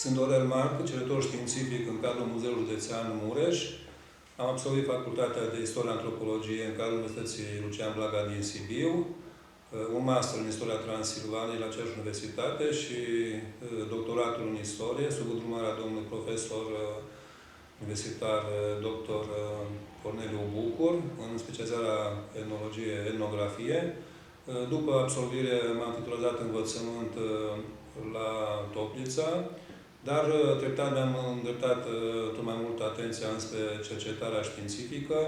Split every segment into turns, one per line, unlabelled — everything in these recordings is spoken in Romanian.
Sunt Dorel Marc, cercetător științific în cadrul Muzeului Județean Mureș. Am absolvit Facultatea de Istorie Antropologie în cadrul Universității Lucian Blaga din Sibiu, un master în Istoria Transilvaniei la aceeași universitate și doctoratul în Istorie, sub îndrumarea domnului profesor universitar dr. Corneliu Bucur, în specializarea etnologie-etnografie. După absolvire m-am titulizat învățământ la Toplița, dar treptat mi-am îndreptat tot mai mult atenția înspre cercetarea științifică.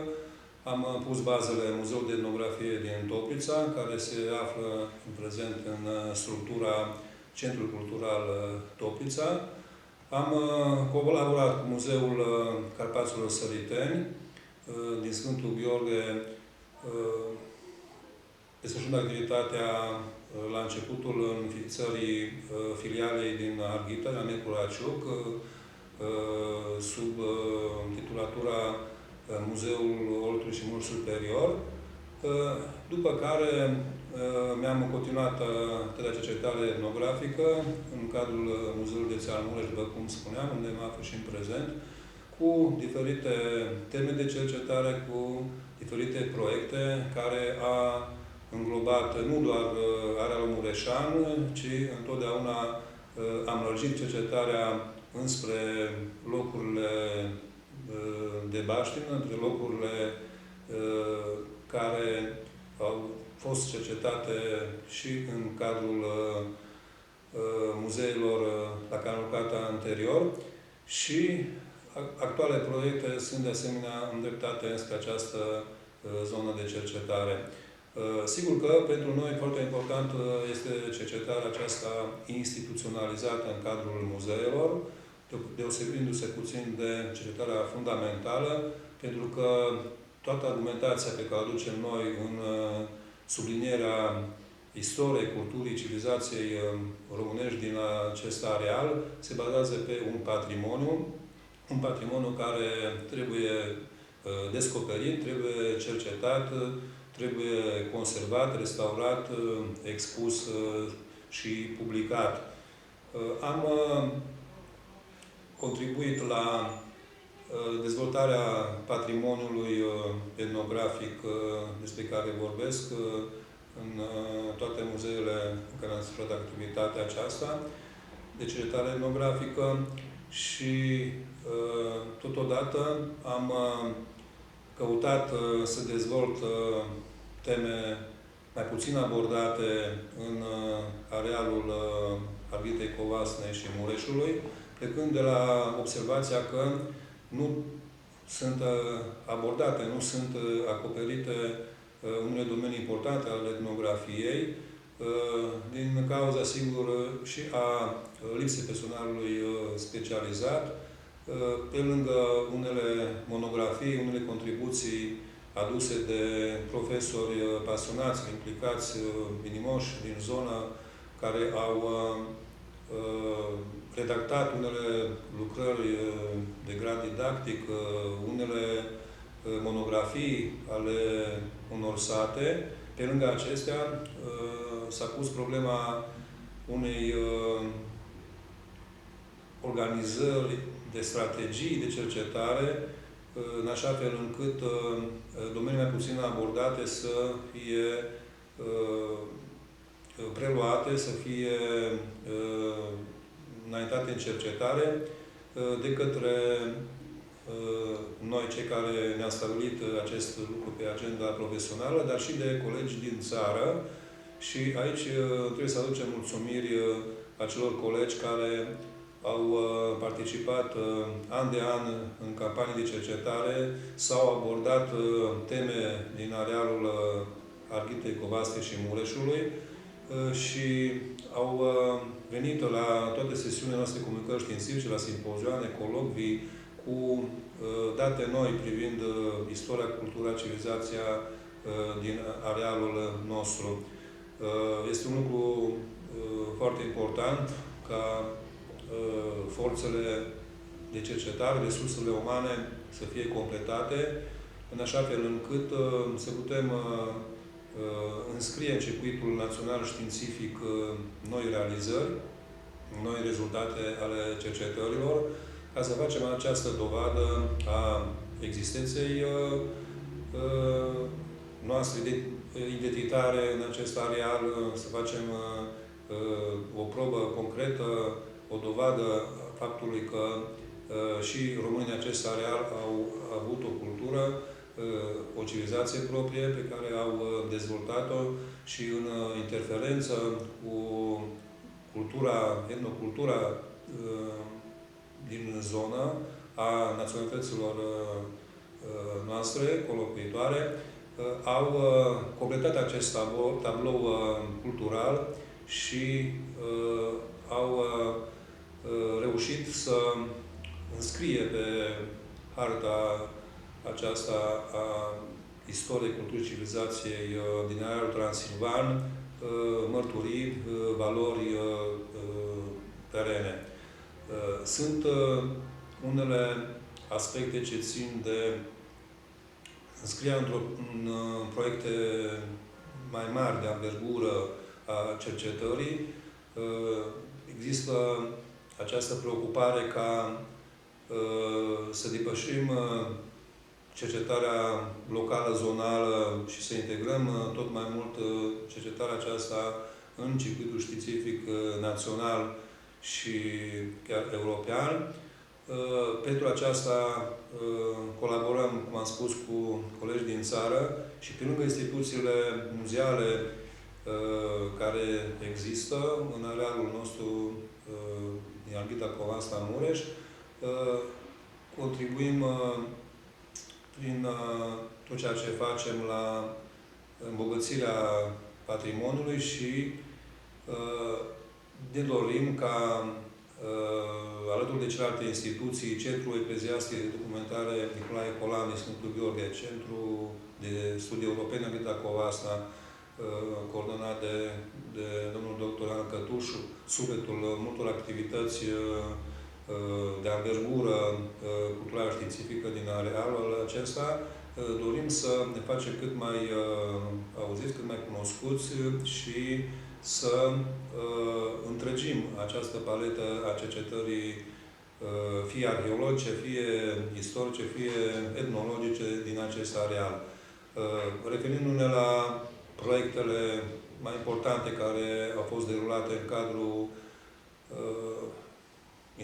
Am pus bazele Muzeului de Etnografie din Toplița, care se află în prezent în structura Centrului Cultural Toplița. Am colaborat cu Muzeul Carpaților Săriteni din Sfântul Gheorghe, desfășurând activitatea la începutul înființării filialei din Harghita, la Mecul Raciuc, sub titulatura Muzeul Oltului și Mureș Superior, după care mi-am continuat de cercetare etnografică în cadrul Muzeului Județean Mureș, după cum spuneam, unde mă aflu și în prezent, cu diferite teme de cercetare, cu diferite proiecte care a înglobat nu doar arealul mureșan, ci întotdeauna am lărgit cercetarea înspre locurile de baștină, între locurile care au fost cercetate și în cadrul muzeilor la care am lucrat anterior și actuale proiecte sunt de asemenea îndreptate înspre această zonă de cercetare. Sigur că pentru noi foarte important este cercetarea aceasta instituționalizată în cadrul muzeelor, deosebindu-se puțin de cercetarea fundamentală, pentru că toată argumentația pe care o aducem noi în sublinierea istoriei, culturii, civilizației românești din acest areal se bazează pe un patrimoniu care trebuie descoperit, trebuie cercetat, trebuie conservat, restaurat, expus și publicat. Am contribuit la dezvoltarea patrimoniului etnografic despre care vorbesc în toate muzeele în care am desfășurat activitatea aceasta de cercetare etnografică și totodată am căutat să dezvolt teme mai puțin abordate în arealul Harghitei, Covasnei și Mureșului, plecând de la observația că nu sunt abordate, nu sunt acoperite unele domenii importante ale etnografiei, din cauza, sigur, și a lipsei personalului specializat, pe lângă unele monografii, unele contribuții aduse de profesori pasionați, implicați, inimoși din zonă, care au redactat unele lucrări de grad didactic, unele monografii ale unor sate. Pe lângă acestea, s-a pus problema unei organizări de strategii de cercetare, în așa fel încât domenii mai puțin abordate să fie preluate, să fie înaintate în cercetare de către noi, cei care ne-am stabilit acest lucru pe agenda profesională, dar și de colegi din țară. Și aici trebuie să aducem mulțumiri acelor colegi care au participat an de an în campanii de cercetare, s-au abordat teme din arealul Harghitei, Covasnei și Mureșului și au venit la toate sesiunile noastre de comunicări științifice, la simpozioane, colocvii, cu date noi privind istoria, cultura, civilizația din arealul nostru. Este un lucru foarte important ca forțele de cercetare, resursele umane să fie completate, în așa fel încât să putem înscrie în circuitul național științific noi realizări, noi rezultate ale cercetărilor, ca să facem această dovadă a existenței noastre identitare în acest areal, să facem o probă concretă, o dovadă a faptului că și românii în acest areal au avut o cultură, o civilizație proprie pe care au dezvoltat-o și în interferență cu etnocultura din zonă a naționalităților noastre, colocuitoare, au completat acest tablou cultural și au reușit să înscrie pe harta aceasta a istoriei, culturii, civilizației din arealul transilvan mărturii, valori perene. Sunt unele aspecte ce țin de înscrierea în proiecte mai mari de anvergură a cercetării. Există această preocupare ca să depășim cercetarea locală, zonală și să integrăm tot mai mult cercetarea aceasta în circuitul științific național și chiar european. Pentru aceasta colaborăm, cum am spus, cu colegi din țară și pe lângă instituțiile muzeale care există în arealul nostru din Arghita Covasna Mureș, contribuim prin tot ceea ce facem la îmbogățirea patrimoniului și ne dorim ca alături de celelalte instituții, Centrul Ecleziastic de Documentare Nicolae Colan din Sfântul Gheorghe, Centrul de Studii Europene Arghita Covasna, coordonat de domnul doctor Ana Cătușu, sufletul multor activități de anvergură culturală științifică din arealul acesta, dorim să ne facem cât mai auziți, cât mai cunoscuți și să întregim această paletă a cercetării, fie arheologice, fie istorice, fie etnologice din acest areal. Referindu-ne la proiectele mai importante care au fost derulate în cadrul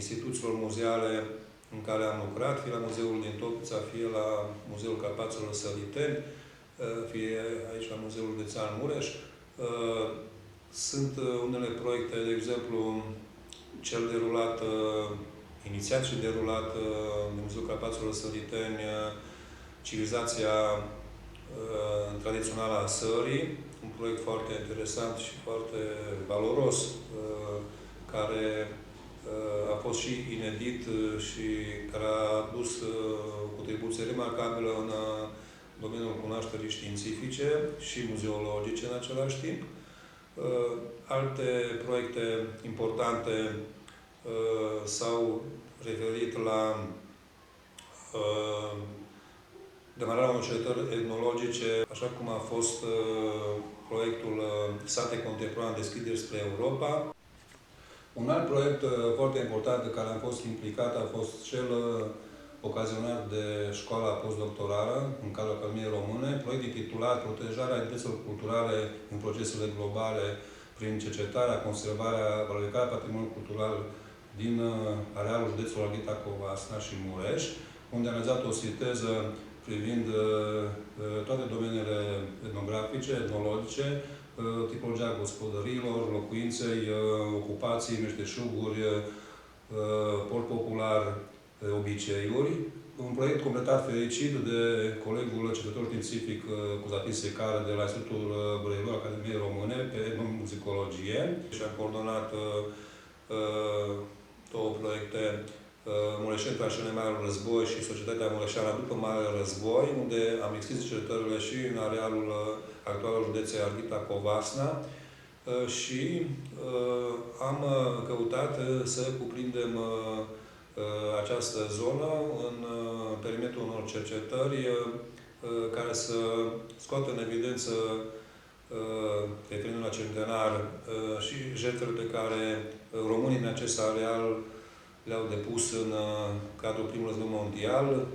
instituțiilor muzeale în care am lucrat, fie la Muzeul din Topița, fie la Muzeul Carpaților Săliteni, fie aici la Muzeul Județean Mureș. Sunt unele proiecte, de exemplu, cel derulat, inițiat și derulat de Muzeul Carpaților Săliteni, civilizația tradițională a Sării, un proiect foarte interesant și foarte valoros, care a fost și inedit și care a adus o contribuție remarcabilă în domeniul cunoașterii științifice și muzeologice în același timp. Alte proiecte importante s-au referit la demararea unor cercetări etnologice, așa cum a fost proiectul Sate Contemporane deschideri spre Europa. Un alt proiect foarte important în care am fost implicat a fost cel ocazionat de școala postdoctorală în cadrul Academiei Române, proiect intitulat Protejarea identităților culturale în procesele globale prin cercetarea, conservarea, valorificarea patrimoniului cultural din arealul județului Arghita Covasna și Mureș, unde am realizat o sinteză privind toate domeniile etnografice, etnologice, tipologia gospodăriilor, locuinței, ocupații, meșteșuguri, port popular, obiceiuri. Un proiect completat fericit de colegul cercetător științific Constantin Secară de la Institutul Brăilor Academiei Române pe etnomuzicologie și am coordonat două proiecte, Mureșeni tra cele Marele Război și Societatea Mureșeană după Marele Război, unde am extins cercetările și în arealul actualului județei Arghita Covasna și am căutat să cuprindem această zonă în perimetrul unor cercetări care să scoată în evidență referindu la centenar și jertfele pe care românii din acest areal le-au depus în cadrul primului război mondial.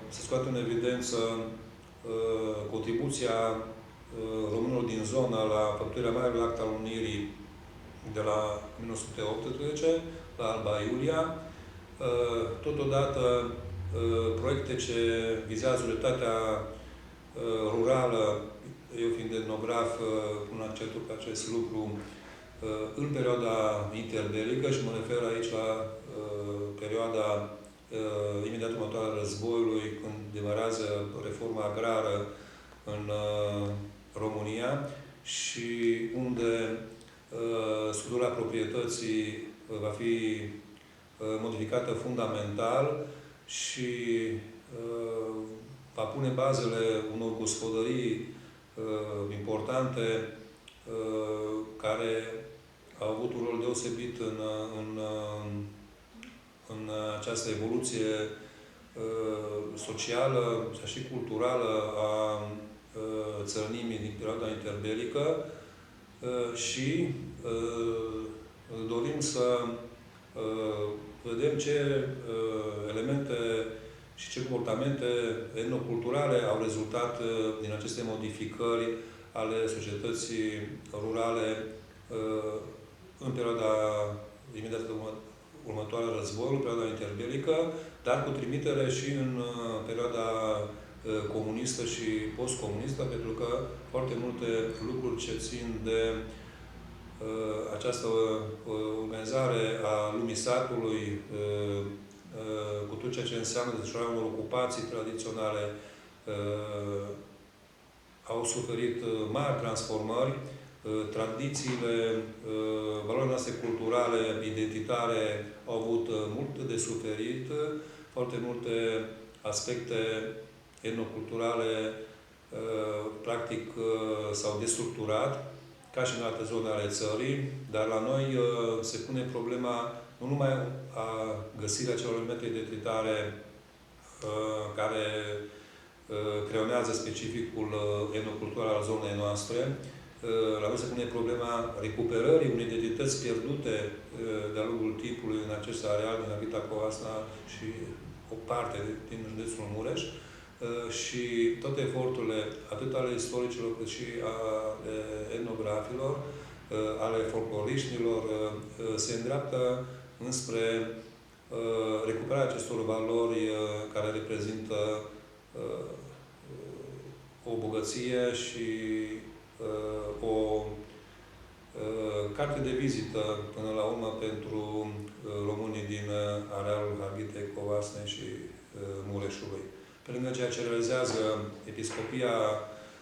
Se scoate în evidență contribuția românilor din zonă la făptuirea Marelui Act al Unirii de la 1918, la Alba Iulia. Totodată, proiecte ce vizează realitatea rurală, eu fiind etnograf, pun accentul pe acest lucru, în perioada interbelică, și mă refer aici la perioada imediat următoare a războiului, când demarează reforma agrară în România și unde scutura proprietății va fi modificată fundamental și va pune bazele unor gospodării importante care au avut un rol deosebit în această evoluție socială și culturală a țărănimii din perioada interbelică și dorim să vedem ce elemente și ce comportamente etnoculturale au rezultat din aceste modificări ale societății rurale în perioada imediat următoare a războiului, perioada interbelică, dar cu trimitere și în perioada comunistă și postcomunistă, pentru că foarte multe lucruri ce țin de această organizare a lumii satului, cu tot ceea ce înseamnă desfășurarea unor ocupații tradiționale, au suferit mari transformări. Tradițiile, valorile noastre culturale, identitare, au avut mult de suferit. Foarte multe aspecte etnoculturale practic s-au destructurat, ca și în alte zone ale țării, dar la noi se pune problema nu numai a găsirii acelor elemente identitare care creionează specificul etnocultural al zonei noastre. La noi se pune problema recuperării unei identități pierdute de-a lungul timpului în acest areal din Harghita Covasna și o parte din județul Mureș. Și toate eforturile, atât ale istoricilor cât și ale etnografilor, ale folcloriștilor, se îndreaptă înspre recuperarea acestor valori care reprezintă o bogăție și o carte de vizită, până la urmă, pentru românii din arealul Harghitei, Covasnei și Mureșului. Pe lângă ceea ce realizează Episcopia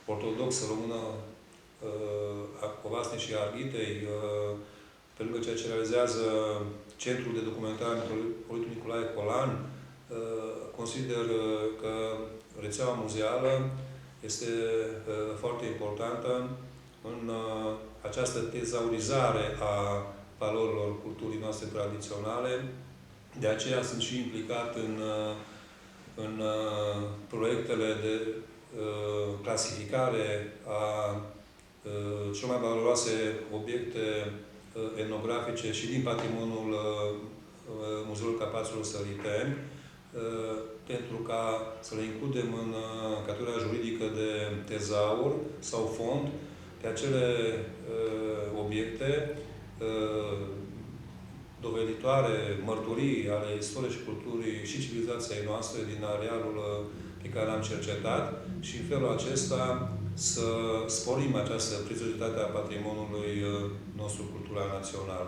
Ortodoxă Română a Covasnei și Harghitei, pe lângă ceea ce realizează Centrul de Documentare Mitropolitul Nicolae Colan, consider că rețeaua muzeală este foarte importantă în această tezaurizare a valorilor culturii noastre tradiționale. De aceea sunt și implicat în proiectele de clasificare a cele mai valoroase obiecte etnografice și din patrimoniul Muzeului Carpaților Săliteni, pentru ca să le includem în categoria juridică de tezaur sau fond pe acele obiecte doveditoare, mărturii ale istoriei și culturii și civilizației noastre din arealul pe care l-am cercetat și în felul acesta să sporim această prețiozitate a patrimoniului nostru cultural național.